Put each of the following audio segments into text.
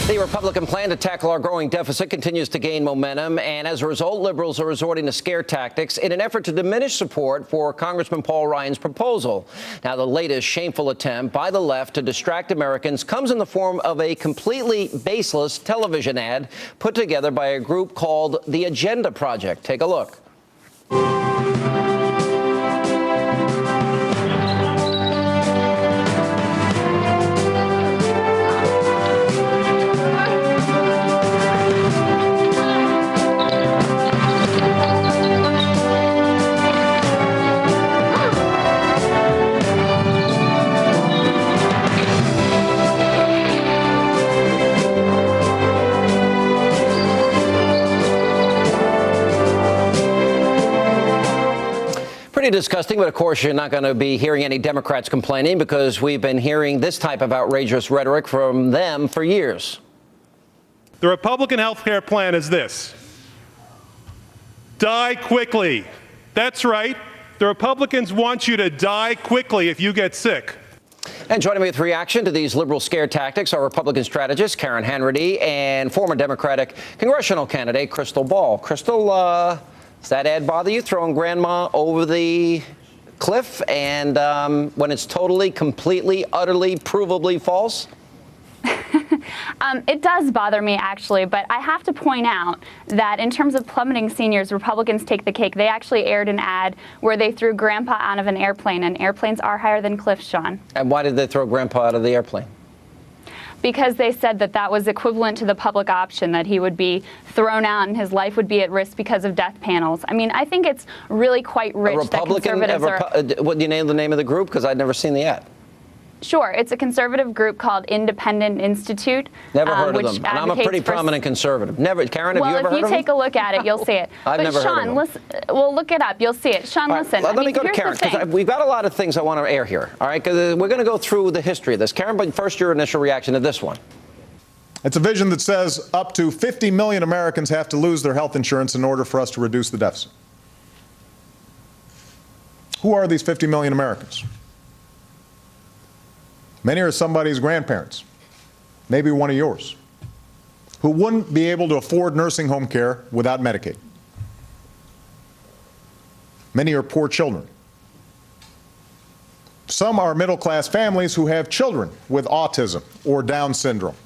The Republican plan to tackle our growing deficit continues to gain momentum, and as a result, liberals are resorting to scare tactics in an effort to diminish support for Congressman Paul Ryan's proposal. Now, the latest shameful attempt by the left to distract Americans comes in the form of a completely baseless television ad put together by a group called the Agenda Project. Take a look. Pretty disgusting, but of course you're not going to be hearing any Democrats complaining because we've been hearing this type of outrageous rhetoric from them for years. The Republican health care plan is this: die quickly. That's right. The Republicans want you to die quickly if you get sick. And joining me with reaction to these liberal scare tactics are Republican strategist Karen Hannity and former Democratic congressional candidate Crystal Ball. Crystal, does that ad bother you, throwing grandma over the cliff and when it's totally, completely, utterly, provably false? It does bother me, actually, but I have to point out that in terms of plummeting seniors, Republicans take the cake. They actually aired an ad where they threw grandpa out of an airplane, and airplanes are higher than cliffs, Sean. And why did they throw grandpa out of the airplane? Because they said that that was equivalent to the public option, that he would be thrown out and his life would be at risk because of death panels. I mean, I think it's really quite rich that conservatives are... What do you name the name of the group? Because I'd never seen the ad. Sure. It's a conservative group called Independent Institute. Never heard of them. And I'm a pretty prominent conservative. Never. Karen, have you ever heard of them? Well, if you take a look at it, you'll see it. I've never heard of them. Listen, well, look it up. You'll see it. Sean, listen. Let me go to Karen, because we've got a lot of things I want to air here. All right, because we're going to go through the history of this. Karen, but first, your initial reaction to this one. It's a vision that says up to 50 million Americans have to lose their health insurance in order for us to reduce the deficit. Who are these 50 million Americans? Many are somebody's grandparents, maybe one of yours, who wouldn't be able to afford nursing home care without Medicaid. Many are poor children. Some are middle-class families who have children with autism or Down syndrome.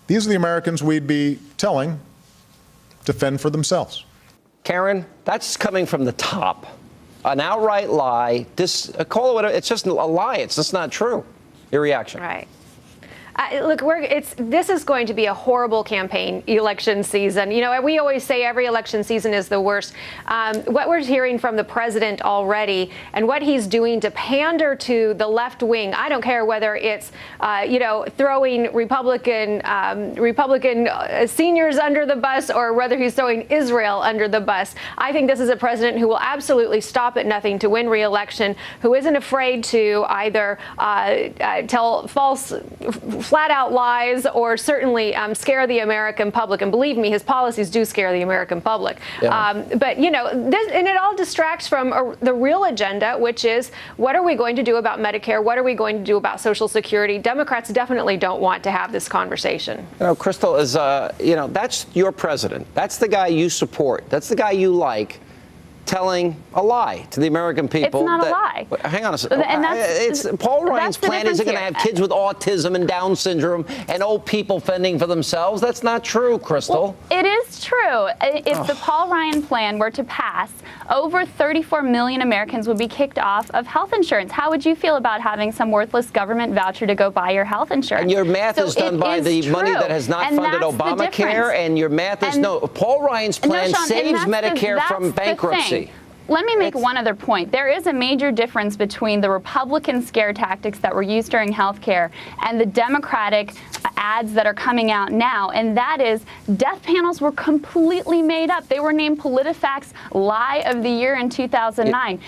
These are the Americans we'd be telling to fend for themselves. Karen, that's coming from the top. An outright lie. Call it whatever. It's just a lie. It's just not true. Your reaction. Right. Look, this is going to be a horrible campaign election season. You know, we always say every election season is the worst. What we're hearing from the president already and what he's doing to pander to the left wing, I don't care whether it's, throwing Republican seniors under the bus or whether he's throwing Israel under the bus. I think this is a president who will absolutely stop at nothing to win re-election, who isn't afraid to either tell false, flat-out lies or certainly scare the American public. And believe me, his policies do scare the American public. Yeah. But, and it all distracts from the real agenda, which is what are we going to do about Medicare? What are we going to do about Social Security? Democrats definitely don't want to have this conversation. Crystal, is, that's your president. That's the guy you support. That's the guy you like. Telling a lie to the American people. It's not a lie. Hang on a second. Paul Ryan's plan isn't going to have kids with autism and Down syndrome and old people fending for themselves. That's not true, Crystal. Well, it is true. If the Paul Ryan plan were to pass, over 34 million Americans would be kicked off of health insurance. How would you feel about having some worthless government voucher to go buy your health insurance? And your math is done by the money that has not funded Obamacare, and your math is Paul Ryan's plan saves Medicare from bankruptcy. Let me make one other point. There is a major difference between the Republican scare tactics that were used during health care and the Democratic ads that are coming out now, and that is death panels were completely made up. They were named PolitiFact's Lie of the Year in 2009.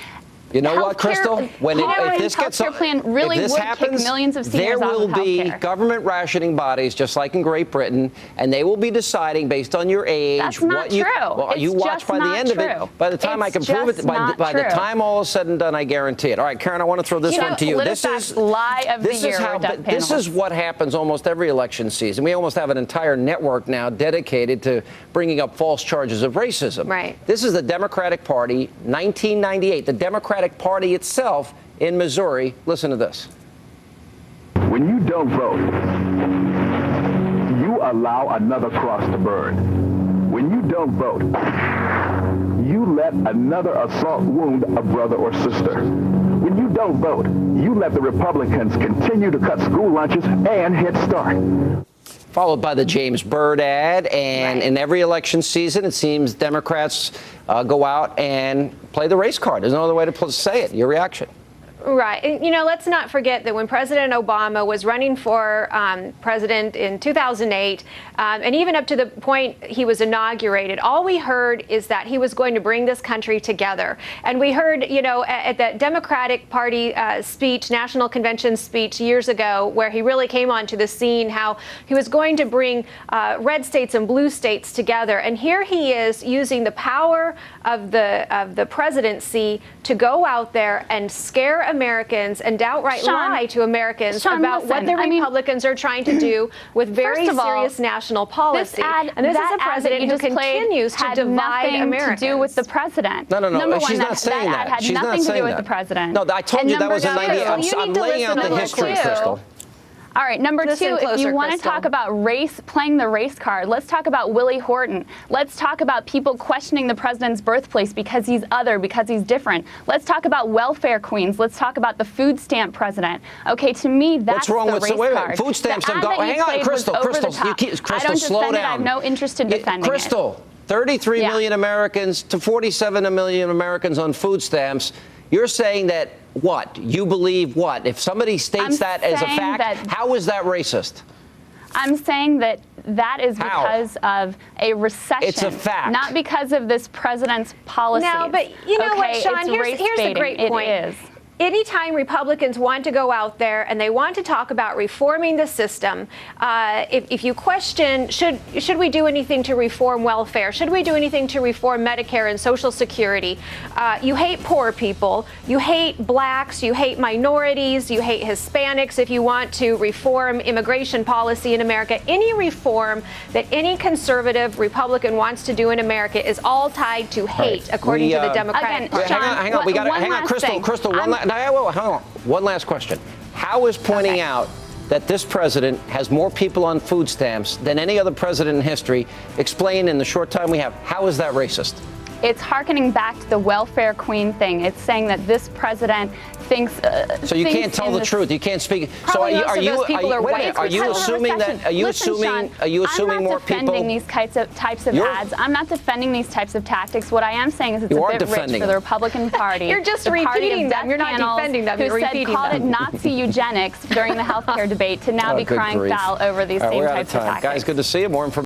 You know what, Healthcare- Crystal? If this gets healthcare plan really if this would happens, kick millions of seniors there out will of be healthcare. government rationing bodies, just like in Great Britain, and they will be deciding based on your age. That's not true. Well, It's you watch just by the not end of true. it. By the time I It's can prove it, just by not the true. time all is said and done, I guarantee it. All right, Karen, I want to throw this one to you. This is lie of the this year. is how. Death This is what happens almost every election season. We almost have an entire network now dedicated to bringing up false charges of racism. Right. This is the Democratic Party, 1998. The Democratic Party itself in Missouri. Listen to this. When you don't vote, you allow another cross to burn. When you don't vote, you let another assault wound a brother or sister. When you don't vote, you let the Republicans continue to cut school lunches and Head Start. Followed by the James Byrd ad, and Right. in every election season, it seems Democrats go out and play the race card. There's no other way to say it. Your reaction? Right. And, let's not forget that when President Obama was running for president in 2008, and even up to the point he was inaugurated, all we heard is that he was going to bring this country together. And we heard, at that Democratic Party speech, National Convention speech years ago, where he really came onto the scene, how he was going to bring red states and blue states together. And here he is using the power of the presidency to go out there and scare Americans and outright lie to Americans about what the Republicans are trying to do with very serious national policy. And this is a president who continues to divide Americans. To do with the president. No. Number one, She's not saying that. Had She's not nothing to saying do with that. the president. No, I told you that was in 98. I'm need to laying out listen the a history, little Crystal. All right, number Listen two, if closer, you want to Crystal. talk about playing the race card, let's talk about Willie Horton. Let's talk about people questioning the president's birthplace because he's other, because he's different. Let's talk about welfare queens. Let's talk about the food stamp president. Okay, to me, that's What's wrong the with race wait, card. food stamps? The ad that you Hang on, played Crystal. was over the Crystal, top. I don't slow defend it. down. I have no interest in defending Crystal, 33 million Americans to 47 million Americans on food stamps. You're saying that what? You believe what? If somebody states that as a fact, how is that racist? I'm saying that is How? because of a recession. It's a fact. Not because of this president's policies. No, but you know what, Sean? Here's the great point. It is. Anytime Republicans want to go out there and they want to talk about reforming the system, if you question, should we do anything to reform welfare? Should we do anything to reform Medicare and Social Security? You hate poor people. You hate blacks. You hate minorities. You hate Hispanics. If you want to reform immigration policy in America, any reform that any conservative Republican wants to do in America is all tied to hate, according to the Democratic Party. Hang on. We got hang on, Crystal. One last question. How is pointing out that this president has more people on food stamps than any other president in history? Explain in the short time we have. How is that racist? It's hearkening back to the welfare queen thing. It's saying that this president thinks. So you can't tell the truth. You can't speak. So are you assuming that? Are you assuming more people? I'm not defending these types of ads. I'm not defending these types of tactics. What I am saying is it's a bit rich for the Republican Party. You're just the repeating them. You're not panels defending them. Who You're said repeating called them. it Nazi eugenics during the healthcare debate to now be Good crying grief. foul over these same We're out types of of time. tactics. Guys, good to see you. More information.